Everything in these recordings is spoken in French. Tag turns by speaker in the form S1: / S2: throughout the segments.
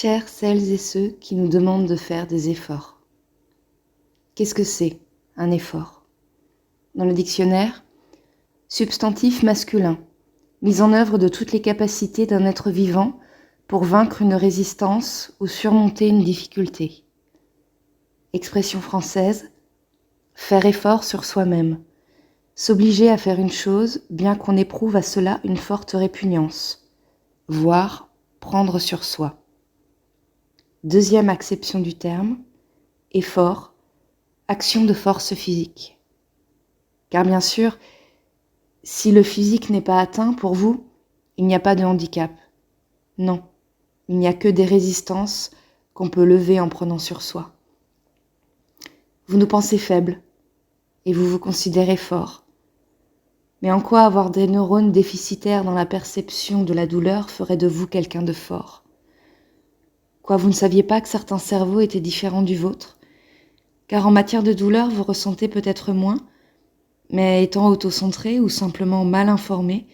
S1: Chères celles et ceux qui nous demandent de faire des efforts. Qu'est-ce que c'est, un effort? Dans le dictionnaire, substantif masculin, mise en œuvre de toutes les capacités d'un être vivant pour vaincre une résistance ou surmonter une difficulté. Expression française, faire effort sur soi-même, s'obliger à faire une chose bien qu'on éprouve à cela une forte répugnance, voire prendre sur soi. Deuxième acception du terme, effort, action de force physique. Car bien sûr, si le physique n'est pas atteint pour vous, il n'y a pas de handicap. Non, il n'y a que des résistances qu'on peut lever en prenant sur soi. Vous nous pensez faible et vous vous considérez fort. Mais en quoi avoir des neurones déficitaires dans la perception de la douleur ferait de vous quelqu'un de fort? Quoi, vous ne saviez pas que certains cerveaux étaient différents du vôtre? Car en matière de douleur, vous ressentez peut-être moins, mais étant autocentré ou simplement mal informé,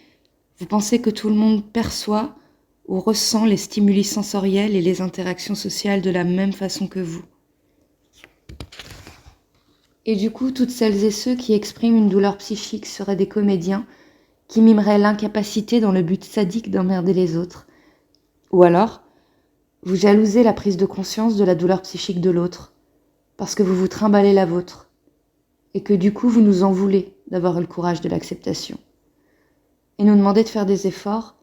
S1: vous pensez que tout le monde perçoit ou ressent les stimuli sensoriels et les interactions sociales de la même façon que vous. Et du coup, toutes celles et ceux qui expriment une douleur psychique seraient des comédiens qui mimeraient l'incapacité dans le but sadique d'emmerder les autres. Ou alors, vous jalousez la prise de conscience de la douleur psychique de l'autre, parce que vous vous trimballez la vôtre, et que du coup vous nous en voulez d'avoir eu le courage de l'acceptation. Et nous demander de faire des efforts,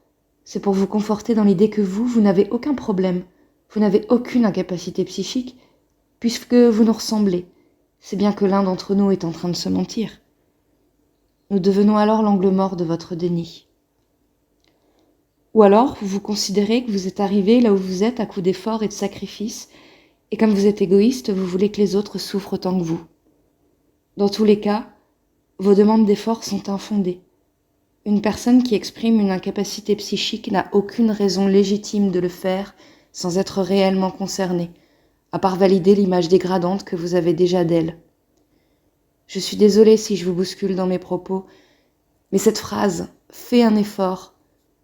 S1: c'est pour vous conforter dans l'idée que vous n'avez aucun problème, vous n'avez aucune incapacité psychique, puisque vous nous ressemblez. C'est bien que l'un d'entre nous est en train de se mentir. Nous devenons alors l'angle mort de votre déni. Ou alors, vous considérez que vous êtes arrivé là où vous êtes à coup d'efforts et de sacrifices, et comme vous êtes égoïste, vous voulez que les autres souffrent autant que vous. Dans tous les cas, vos demandes d'efforts sont infondées. Une personne qui exprime une incapacité psychique n'a aucune raison légitime de le faire sans être réellement concernée, à part valider l'image dégradante que vous avez déjà d'elle. Je suis désolée si je vous bouscule dans mes propos, mais cette phrase « fais un effort »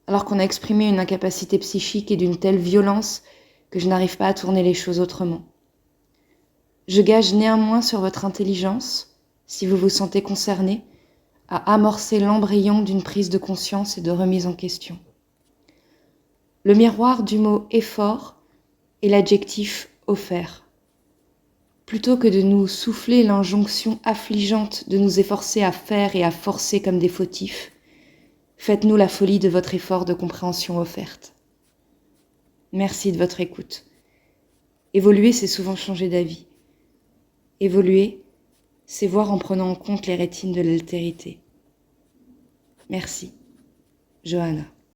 S1: alors qu'on a exprimé une incapacité psychique et d'une telle violence que je n'arrive pas à tourner les choses autrement. Je gage néanmoins sur votre intelligence, si vous vous sentez concerné, à amorcer l'embryon d'une prise de conscience et de remise en question. Le miroir du mot « effort » est l'adjectif « offert ». Plutôt que de nous souffler l'injonction affligeante de nous efforcer à faire et à forcer comme des fautifs, faites-nous la folie de votre effort de compréhension offerte. Merci de votre écoute. Évoluer, c'est souvent changer d'avis. Évoluer, c'est voir en prenant en compte les rétines de l'altérité. Merci, Johanna.